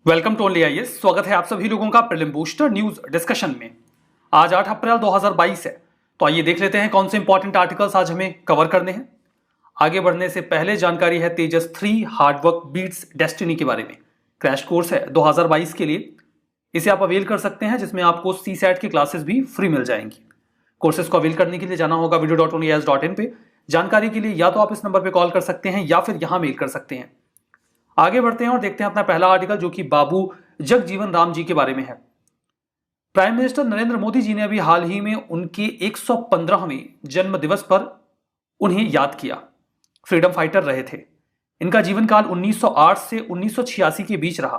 Welcome to only IAS. स्वागत है आप सभी लोगों का प्रीलिम बूस्टर न्यूज डिस्कशन में। आज 8 अप्रैल 2022 है, तो आइए देख लेते हैं कौन से इंपॉर्टेंट आर्टिकल्स आज हमें कवर करने हैं। आगे बढ़ने से पहले जानकारी है तेजस 3 हार्डवर्क बीट्स डेस्टिनी के बारे में। क्रैश कोर्स है 2022 के लिए, इसे आप अवेल कर सकते हैं, जिसमें आपको CSAT की क्लासेस भी फ्री मिल जाएंगी। कोर्सेज को अवेल करने के लिए जाना होगा video.onlyas.in पे। जानकारी के लिए या तो आप इस नंबर पर कॉल कर सकते हैं या फिर यहां मेल कर सकते हैं। आगे बढ़ते हैं और देखते हैं अपना पहला आर्टिकल, जो कि बाबू जगजीवन राम जी के बारे में है। प्राइम मिनिस्टर नरेंद्र मोदी जी ने अभी हाल ही में उनके 115वें जन्म दिवस पर उन्हें याद किया। फ्रीडम फाइटर रहे थे। इनका जीवन काल 1908 से 1986 के बीच रहा।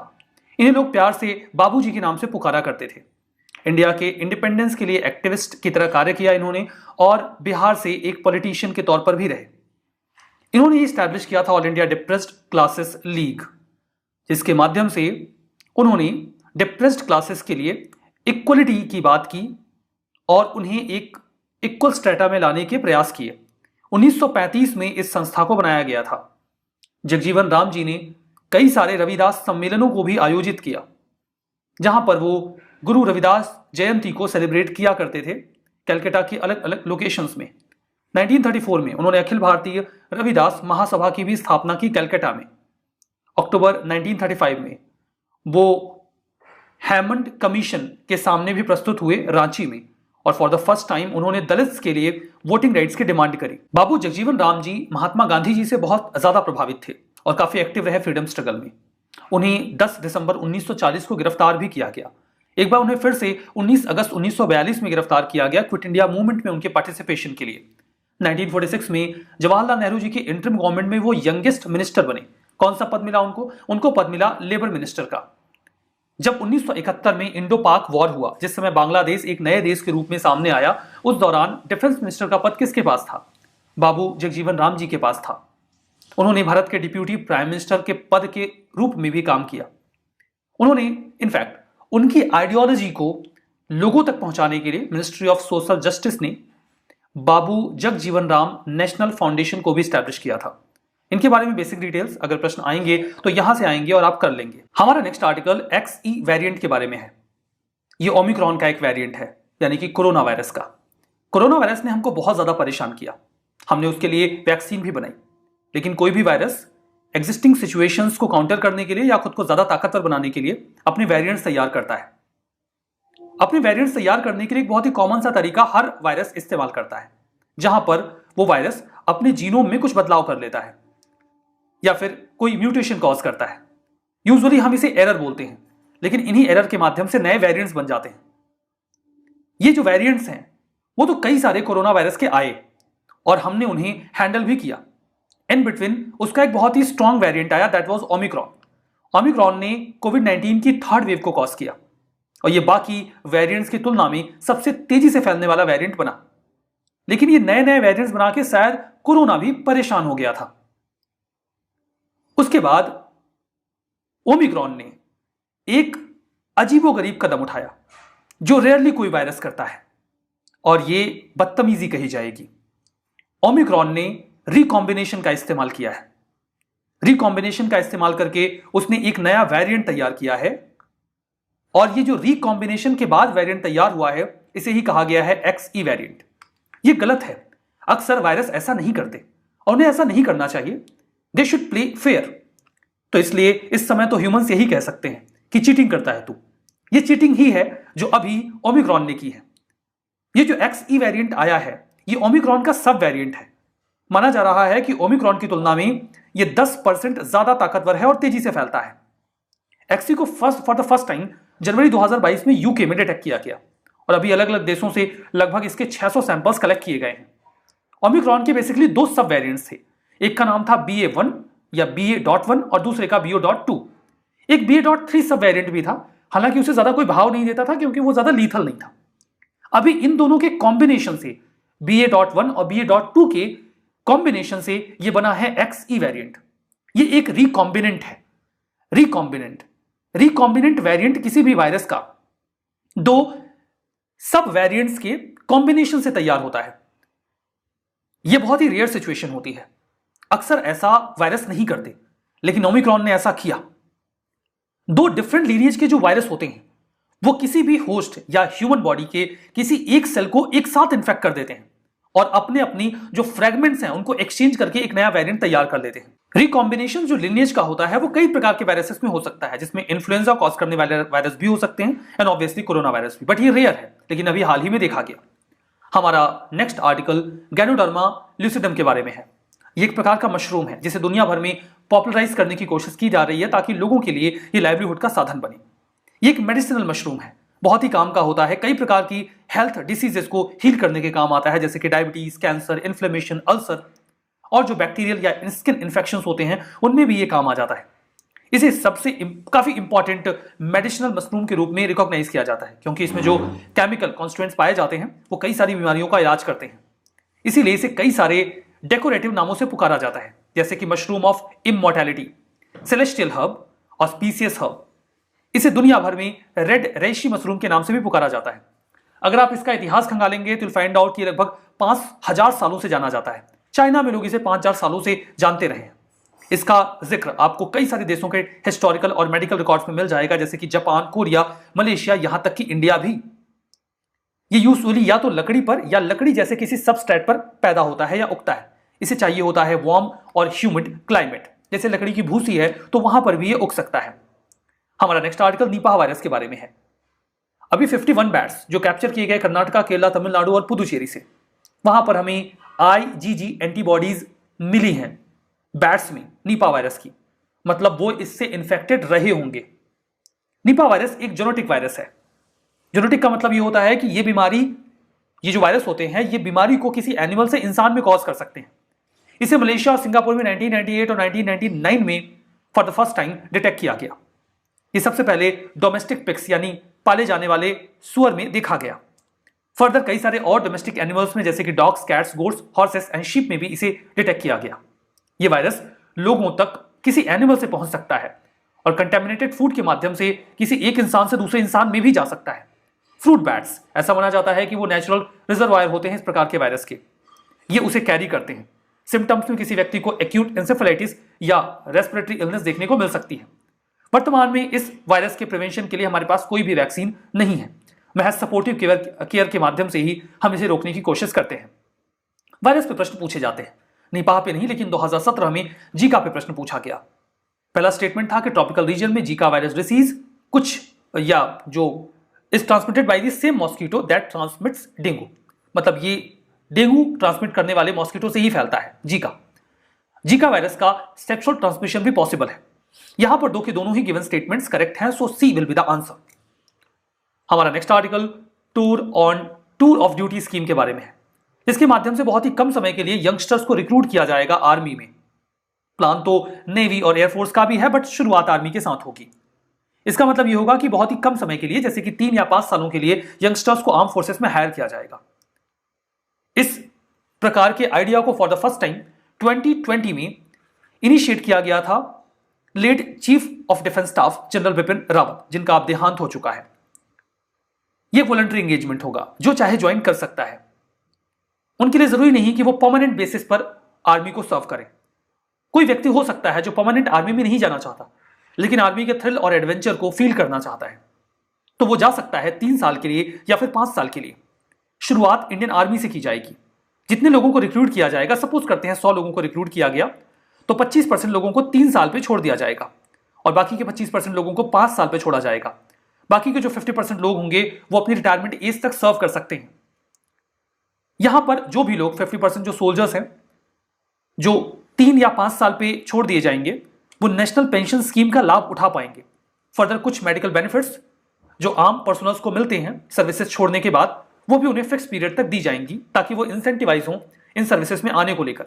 इन्हें लोग प्यार से बाबू जी के नाम से पुकारा करते थे। इंडिया के इंडिपेंडेंस के लिए एक्टिविस्ट की तरह कार्य किया इन्होंने, और बिहार से एक पॉलिटिशियन के तौर पर भी रहे। इन्होंने इस्टेब्लिश किया था all India depressed classes league, जिसके माध्यम से उन्होंने डिप्रेस्ड क्लासेस के लिए इक्वलिटी की बात की और उन्हें एक इक्वल स्ट्रेटा में लाने के प्रयास किए। 1935 में इस संस्था को बनाया गया था। जगजीवन राम जी ने कई सारे रविदास सम्मेलनों को भी आयोजित किया, जहां पर वो गुरु रविदास जयंती को सेलिब्रेट किया करते थे कलकत्ता की अलग अलग लोकेशंस में। 1934 में उन्होंने अखिल भारतीय रविदास महासभा की भी स्थापना की कलकत्ता में। अक्टूबर 1935 में वो हैमंड कमीशन के सामने भी प्रस्तुत हुए रांची में, और फॉर द फर्स्ट टाइम उन्होंने दलित्स के लिए वोटिंग राइट्स की डिमांड करी। बाबू जगजीवन राम जी महात्मा गांधी जी से बहुत ज्यादा प्रभावित थे और काफी एक्टिव रहे फ्रीडम स्ट्रगल में। उन्हें 10 दिसंबर 1940 को गिरफ्तार भी किया गया। एक बार उन्हें फिर से 19 अगस्त 1942 में गिरफ्तार किया गया क्विट इंडिया मूवमेंट में उनके पार्टिसिपेशन के लिए। 1946 में जवाहरलाल नेहरू जी की इंटरिम गवर्नमेंट में वो यंगेस्ट मिनिस्टर बने। कौन सा पद मिला उनको? उनको पद मिला लेबर मिनिस्टर का। जब 1971 में इंडो पाक वॉर हुआ, जिस समय बांग्लादेश एक नए देश के रूप में सामने आया, उस दौरान डिफेंस मिनिस्टर का पद किसके पास था? बाबू जगजीवन राम जी के पास था। उन्होंने भारत के डिप्यूटी प्राइम मिनिस्टर के पद के रूप में भी काम किया। उन्होंने इनफैक्ट उनकी आइडियोलॉजी को लोगों तक पहुंचाने के लिए मिनिस्ट्री ऑफ सोशल जस्टिस ने बाबू जगजीवन राम नेशनल फाउंडेशन को भी स्टैब्लिश किया था। इनके बारे में बेसिक डिटेल्स अगर प्रश्न आएंगे तो यहां से आएंगे और आप कर लेंगे। हमारा नेक्स्ट आर्टिकल XE वेरिएंट के बारे में है। ये ओमिक्रॉन का एक वेरिएंट है, यानी कि कोरोना वायरस का। कोरोना वायरस ने हमको बहुत ज्यादा परेशान किया। हमने उसके लिए वैक्सीन भी बनाई, लेकिन कोई भी वायरस एग्जिस्टिंग सिचुएशंस को काउंटर करने के लिए या खुद को ज्यादा ताकतवर बनाने के लिए अपने वेरिएंट्स तैयार करता है। अपने वेरिएंट्स तैयार करने के लिए एक बहुत ही कॉमन सा तरीका हर वायरस इस्तेमाल करता है, जहां पर वो वायरस अपने जीनोम में कुछ बदलाव कर लेता है या फिर कोई म्यूटेशन कॉज करता है। यूजुअली हम इसे एरर बोलते हैं, लेकिन इन्हीं एरर के माध्यम से नए वेरिएंट्स बन जाते हैं। ये जो वेरिएंट्स हैं वो तो कई सारे कोरोना वायरस के आए और हमने उन्हें हैंडल भी किया। इन बिटवीन उसका एक बहुत ही स्ट्रॉन्ग वेरिएंट आया, दैट वाज ओमिक्रॉन। ओमिक्रॉन ने कोविड-19 की थर्ड वेव को कॉज किया और ये बाकी वेरिएंट्स की तुलना में सबसे तेजी से फैलने वाला वेरिएंट बना। लेकिन ये नए नए वेरिएंट्स बना के शायद कोरोना भी परेशान हो गया था। उसके बाद ओमिक्रॉन ने एक अजीबोगरीब कदम उठाया जो रेयरली कोई वायरस करता है, और ये बदतमीजी कही जाएगी। ओमिक्रॉन ने रिकॉम्बिनेशन का इस्तेमाल किया है। रिकॉम्बिनेशन का इस्तेमाल करके उसने एक नया वेरिएंट तैयार किया है, और ये जो रिकॉम्बिनेशन के बाद वेरिएंट तैयार हुआ है, इसे ही कहा गया है XE वेरिएंट। ये गलत है। अक्सर वायरस ऐसा नहीं करते और उन्हें ऐसा नहीं करना चाहिए। They should play fair. तो इसलिए इस समय तो ह्यूमंस यही कह सकते हैं कि चीटिंग करता है तू। ये चीटिंग ही है जो अभी ओमिक्रॉन ने की है। ये जो XE वेरिएंट आया है, ये ओमिक्रॉन का सब वेरिएंट है। माना जा रहा है कि ओमिक्रॉन की तुलना में ये 10% ज्यादा ताकतवर है और तेजी से फैलता है। XE को फॉर द फर्स्ट टाइम जनवरी 2022 में यूके में डिटेक्ट किया गया, और अभी अलग अलग देशों से लगभग इसके 600 सैंपल्स कलेक्ट किए गए हैं। ओमिक्रॉन के बेसिकली दो सब वेरिएंट्स थे। एक का नाम था BA.1 या BA.1 और दूसरे का BA.2। एक BA.3 सब वेरिएंट भी था, हालांकि उसे ज्यादा कोई भाव नहीं देता था क्योंकि वो ज्यादा लीथल नहीं था। अभी इन दोनों के कॉम्बिनेशन से, BA.1 और BA.2 के कॉम्बिनेशन से ये बना है XE वेरिएंट। ये एक रिकॉम्बिनेंट है। रिकॉम्बिनेंट वेरिएंट किसी भी वायरस का दो सब वेरिएंट्स के कॉम्बिनेशन से तैयार होता है। यह बहुत ही रेयर सिचुएशन होती है। अक्सर ऐसा वायरस नहीं करते, लेकिन ओमिक्रॉन ने ऐसा किया। दो डिफरेंट लीनिएज के जो वायरस होते हैं वो किसी भी होस्ट या ह्यूमन बॉडी के किसी एक सेल को एक साथ इन्फेक्ट कर देते हैं और अपने अपनी जो फ्रेगमेंट्स हैं उनको एक्सचेंज करके एक नया वेरिएंट तैयार कर लेते हैं। रिकॉम्बिनेशन जो लिनिएज का होता है वो कई प्रकार के वायरसेस में हो सकता है, जिसमें इन्फ्लुएंजा कॉज करने वाले वायरस भी हो सकते हैं एंड ऑब्वियसली कोरोना वायरस भी, बट ये रेयर है, लेकिन अभी हाल ही में देखा गया। हमारा नेक्स्ट आर्टिकल गैनोडर्मा ल्यूसिडम के बारे में है। ये एक प्रकार का मशरूम है जिसे दुनिया भर में पॉपुलराइज करने की कोशिश की जा रही है ताकि लोगों के लिए ये लाइवलीहुड का साधन बने। ये एक मेडिसिनल मशरूम है, बहुत ही काम का होता है, कई प्रकार की हेल्थ डिसीजेस को हील करने के काम आता है, जैसे कि डायबिटीज, कैंसर, इन्फ्लेमेशन, अल्सर और जो बैक्टीरियल या स्किन इन्फेक्शन होते हैं उनमें भी ये काम आ जाता है। इसे सबसे काफी इंपॉर्टेंट मेडिसिनल मशरूम के रूप में रिकॉग्नाइज किया जाता है क्योंकि इसमें जो केमिकल कॉन्स्टिट्यूएंट्स पाए जाते हैं वो कई सारी बीमारियों का इलाज करते हैं। इसीलिए इसे कई सारे डेकोरेटिव नामों से पुकारा जाता है, जैसे कि mushroom of immortality, celestial herb, auspicious herb. इसे दुनिया भर में रेड रेशी मशरूम के नाम से भी पुकारा जाता है। अगर आप इसका इतिहास खंगालेंगे तो फाइंड आउट कि लगभग 5000 सालों से जाना जाता है। चाइना में लोग इसे 5000 सालों से जानते रहे हैं। इसका जिक्र आपको कई सारे देशों के हिस्टोरिकल और मेडिकल रिकॉर्ड्स में मिल जाएगा, जैसे कि जापान, कोरिया, मलेशिया, यहां तक कि इंडिया भी। ये यूजुअली या तो लकड़ी पर या लकड़ी जैसे किसी सबस्ट्रेट पर पैदा होता है या उगता है। इसे चाहिए होता है वार्म और ह्यूमिड क्लाइमेट, जैसे लकड़ी की भूसी है तो वहां पर भी ये उग सकता है। हमारा नेक्स्ट आर्टिकल निपाह वायरस के बारे में है। अभी 51 बैट्स जो कैप्चर किए गए कर्नाटका, केरला, तमिलनाडु और पुदुचेरी से, वहां पर हमें IgG एंटीबॉडीज मिली हैं बैट्स में निपाह वायरस की, मतलब वो इससे इन्फेक्टेड रहे होंगे। निपाह वायरस एक जेनेटिक वायरस है। जेनेटिक का मतलब ये होता है कि ये बीमारी, ये जो वायरस होते हैं ये बीमारी को किसी एनिमल से इंसान में कॉज कर सकते हैं। इसे मलेशिया और सिंगापुर में 1998 और 1999 में for the first time detect किया गया। ये सबसे पहले डोमेस्टिक पिग्स यानी पाले जाने वाले सुअर में देखा गया। फर्दर कई सारे और डोमेस्टिक एनिमल्स में जैसे कि dogs, cats, goats, horses and sheep में भी इसे डिटेक्ट किया गया। ये वायरस लोगों तक किसी एनिमल से पहुंच सकता है और कंटेमिनेटेड फूड के माध्यम से किसी एक इंसान से दूसरे इंसान में भी जा सकता है। फ्रूट बैट्स, ऐसा माना जाता है कि वो नेचुरल रिजर्वायर होते हैं इस प्रकार के वायरस के, ये उसे कैरी करते हैं। सिम्टम्स में किसी व्यक्ति को एक्यूट एंसेफेलाइटिस या रेस्पिरेटरी इलनेस देखने को मिल सकती है। वर्तमान में इस वायरस के प्रिवेंशन के लिए हमारे पास कोई भी वैक्सीन नहीं है, महज सपोर्टिव केयर के माध्यम से ही हम इसे रोकने की कोशिश करते हैं। वायरस पे प्रश्न पूछे जाते हैं, निपाह पे नहीं, लेकिन 2017 में जीका पे प्रश्न पूछा गया। पहला स्टेटमेंट था कि ट्रॉपिकल रीजन में जीका वायरस डिसीज कुछ या जो is transmitted by the same mosquito that transmits dengue, मतलब ये डेंगू ट्रांसमिट करने वाले मॉस्किटो से ही फैलता है जीका वायरस का सेक्सुअल ट्रांसमिशन भी पॉसिबल है। यहां पर दो के दोनों ही गिवन स्टेटमेंट्स करेक्ट हैं, सो सी विल बी द आंसर। हमारा next article tour of duty scheme के बारे में है। इसके माध्यम से बहुत ही कम समय के लिए यंगस्टर्स को रिक्रूट किया जाएगा आर्मी में। प्लान तो नेवी और एयरफोर्स का भी है, बट शुरुआत आर्मी के साथ होगी। इसका मतलब यह होगा कि बहुत ही कम समय के लिए, जैसे कि 3 या 5 सालों के लिए यंगस्टर्स को आर्म फोर्सेस में हायर किया जाएगा। इस प्रकार के आइडिया को फॉर द फर्स्ट टाइम 2020 में इनिशिएट किया गया था late chief of defence staff general Bipin Rawat, जिनका अब देहांत हो चुका है। यह वॉलंटरी एंगेजमेंट होगा, जो चाहे ज्वाइन कर सकता है। उनके लिए जरूरी नहीं कि वो परमानेंट बेसिस पर आर्मी को सर्व करें। कोई व्यक्ति हो सकता है जो परमानेंट आर्मी में नहीं जाना चाहता, लेकिन आर्मी के थ्रिल और एडवेंचर को फील करना चाहता है, तो वो जा सकता है 3 साल के लिए या फिर 5 साल के लिए। शुरुआत इंडियन आर्मी से की जाएगी। जितने लोगों को रिक्रूट किया जाएगा, सपोज करते हैं 100 लोगों को रिक्रूट किया गया, तो 25% लोगों को 3 साल पे छोड़ दिया जाएगा और बाकी के 25% लोगों को 5 साल पे छोड़ा जाएगा। बाकी के जो 50% लोग होंगे वो अपनी रिटायरमेंट एज तक सर्व कर सकते हैं। यहां पर जो भी लोग 50% जो सोल्जर्स हैं जो 3 या 5 साल पे छोड़ दिए जाएंगे, वो नेशनल पेंशन स्कीम का लाभ उठा पाएंगे। फर्दर कुछ मेडिकल बेनिफिट्स जो आम पर्सनल्स को मिलते हैं सर्विसेज छोड़ने के बाद, वो भी उन्हें फिक्स पीरियड तक दी जाएंगी ताकि वो इंसेंटिवाइज हों इन सर्विसेज में आने को लेकर।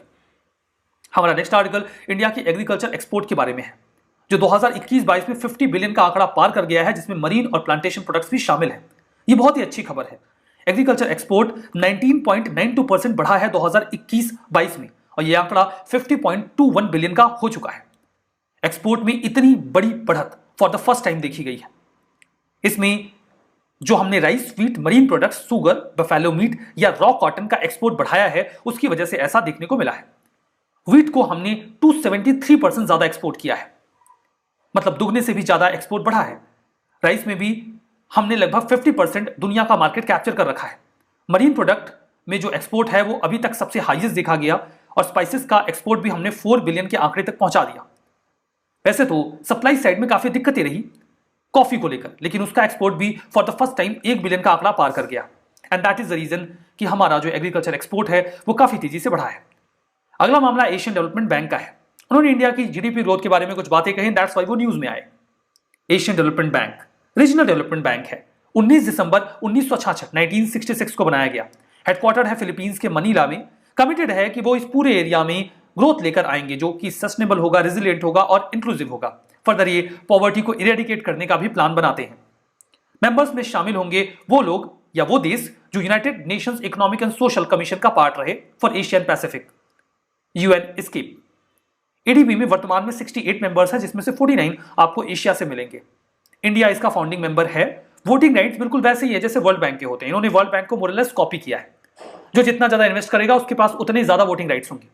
हमारा नेक्स्ट आर्टिकल इंडिया की एग्रीकल्चर एक्सपोर्ट के बारे में है, जो 2021-22 में 50 बिलियन का आंकड़ा पार कर गया है, जिसमें मरीन और प्लांटेशन प्रोडक्ट्स भी शामिल हैं। ये बहुत ही अच्छी खबर है। एग्रीकल्चर एक्सपोर्ट 19.92% बढ़ा है 2021-22 में और यह आंकड़ा 50.21 बिलियन का हो चुका है। एक्सपोर्ट में इतनी बड़ी बढ़त फॉर द फर्स्ट टाइम देखी गई है। इसमें जो हमने rice, wheat, marine products, sugar, buffalo meet या रॉ कॉटन का एक्सपोर्ट बढ़ाया है, उसकी वजह से ऐसा देखने को मिला है। व्हीट को हमने 273% ज्यादा एक्सपोर्ट किया है। मतलब दुगने से भी ज्यादा एक्सपोर्ट बढ़ा है। राइस में भी हमने लगभग 50% दुनिया का मार्केट कैप्चर कर रखा है। मरीन प्रोडक्ट में जो एक्सपोर्ट है वो अभी तक सबसे हाईएस्ट देखा गया, और स्पाइसेस का एक्सपोर्ट भी हमने 4 बिलियन के आंकड़े तक पहुंचा दिया। वैसे तो सप्लाई साइड में काफी दिक्कतें रही कॉफी को लेकर, लेकिन उसका एक्सपोर्ट भी for the first time 1 billion का आंकड़ा पार कर गया। And that is the reason कि हमारा जो एग्रीकल्चर एक्सपोर्ट है वो काफी तेजी से बढ़ा है। अगला मामला एशियन डेवलपमेंट बैंक का है। उन्होंने इंडिया की जीडीपी ग्रोथ के बारे में कुछ बातें कही, दैट्स व्हाई वो न्यूज में आए। Asian development bank regional development bank है। 19 दिसंबर 1966 1966 को बनाया गया। हेडक्वार्टर है फिलीपींस के मनीला में। कमिटेड है कि वो इस पूरे एरिया में ग्रोथ लेकर आएंगे जो कि सस्टेनेबल होगा, रेजिलिएंट होगा और इंक्लूसिव होगा। फर्दर ये पॉवर्टी को इरेडिकेट करने का भी प्लान बनाते हैं। मेंबर्स में शामिल होंगे वो लोग या वो देश जो United Nations economic and social commission का पार्ट रहे for Asian Pacific, UN escape. ADB में वर्तमान में 68 मेंबर्स हैं, जिसमें से 49 आपको एशिया से मिलेंगे। इंडिया इसका फाउंडिंग मेंबर है। वोटिंग राइट्स बिल्कुल वैसे ही है जैसे वर्ल्ड बैंक के होते हैं। इन्होंने वर्ल्ड बैंक को मोरलेस कॉपी किया है। जो जितना ज्यादा इन्वेस्ट करेगा उसके पास उतने ज्यादा वोटिंग राइट्स होंगे।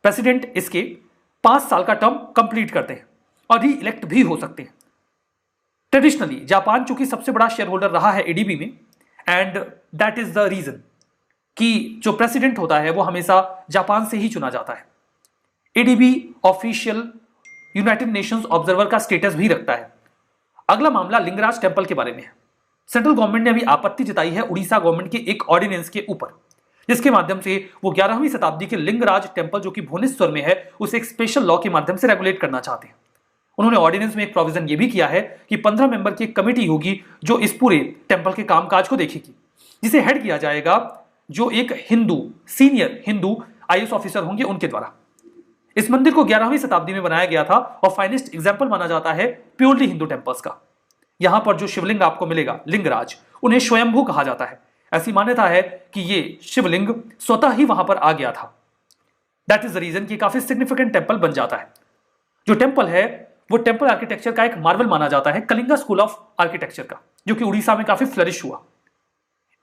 प्रेसिडेंट इसके 5 साल का टर्म कंप्लीट करते हैं और री इलेक्ट भी हो सकते हैं। ट्रेडिशनली जापान चूंकि सबसे बड़ा शेयर होल्डर रहा है एडीबी में, and that is the reason कि जो प्रेसिडेंट होता है वो हमेशा जापान से ही चुना जाता है। ADB official United Nations observer का स्टेटस भी रखता है। अगला मामला लिंगराज टेंपल के बारे में है। सेंट्रल गवर्नमेंट ने अभी आपत्ति जताई है उड़ीसा गवर्नमेंट के एक ऑर्डिनेंस के ऊपर, जिसके माध्यम से वो 11वीं शताब्दी के लिंगराज टेंपल जो कि भुवनेश्वर में है उसे एक स्पेशल लॉ के माध्यम से रेगुलेट करना चाहते हैं। उन्होंने ऑर्डिनेंस में एक प्रोविजन ये भी किया है कि 15 मेंबर की एक कमेटी होगी जो इस पूरे टेंपल के कामकाज को देखेगी, जिसे हेड किया जाएगा जो एक सीनियर हिंदू आईएएस ऑफिसर होंगे उनके द्वारा। इस मंदिर को 11वीं शताब्दी में बनाया गया था और फाइनेस्ट एग्जाम्पल माना जाता है प्योरली हिंदू टेंपल्स का। यहां पर जो शिवलिंग आपको मिलेगा लिंगराज, उन्हें स्वयंभू कहा जाता है। ऐसी मान्यता है कि ये शिवलिंग स्वतः ही वहां पर आ गया था। दैट इज द रीजन कि काफी सिग्निफिकेंट टेंपल बन जाता है। जो टेंपल है वो टेंपल आर्किटेक्चर का एक मार्वल माना जाता है, कलिंगा स्कूल ऑफ आर्किटेक्चर का, जो कि उड़ीसा में काफी फ्लरिश हुआ।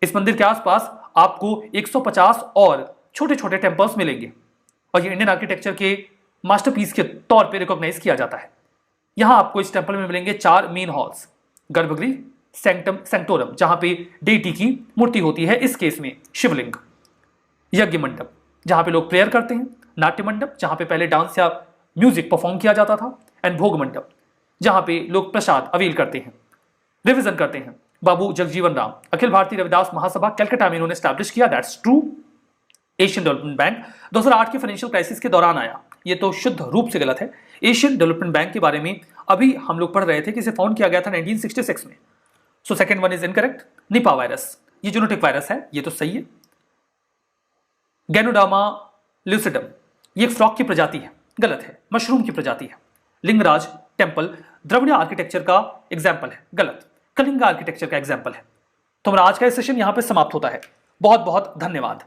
इस मंदिर के आसपास आपको 150 और छोटे छोटे टेंपल्स मिलेंगे और ये इंडियन आर्किटेक्चर के मास्टरपीस के तौर पे रिकॉग्नाइज किया जाता है। यहां आपको इस टेंपल में मिलेंगे 4 मेन हॉल्स, गर्भगृह, सैंक्टम सैंक्टोरम जहां पे डेटी की मूर्ति होती है, इस केस में शिवलिंग, यज्ञ मंडप जहां पे लोग प्रेयर करते हैं, नाट्य मंडप जहां पे पहले डांस या म्यूजिक परफॉर्म किया जाता था, एंड भोग मंडप जहां पे लोग प्रसाद अवील करते हैं, रिविजन करते हैं। बाबू जगजीवन राम अखिल भारतीय रविदास महासभा कलकत्ता में इन्होंने स्टैब्लिश किया, that's true. Asian development bank 2008 के फाइनेंशियल क्राइसिस के दौरान आया, ये तो शुद्ध रूप से गलत है। एशियन डेवलपमेंट बैंक के बारे में अभी हम लोग पढ़ रहे थे कि इसे फाउंड किया गया था 1966 में। So second one is incorrect. Nipah virus ये जूनोटिक वायरस है, ये तो सही है। गैनोडामा ल्यूसिडम ये एक फ्रॉग की प्रजाति है, गलत है, मशरूम की प्रजाति है। लिंगराज टेंपल द्रविड़ आर्किटेक्चर का एग्जाम्पल है, गलत, कलिंगा आर्किटेक्चर का एग्जाम्पल है। तो हमारा आज का सेशन यहां पे समाप्त होता है। बहुत बहुत धन्यवाद।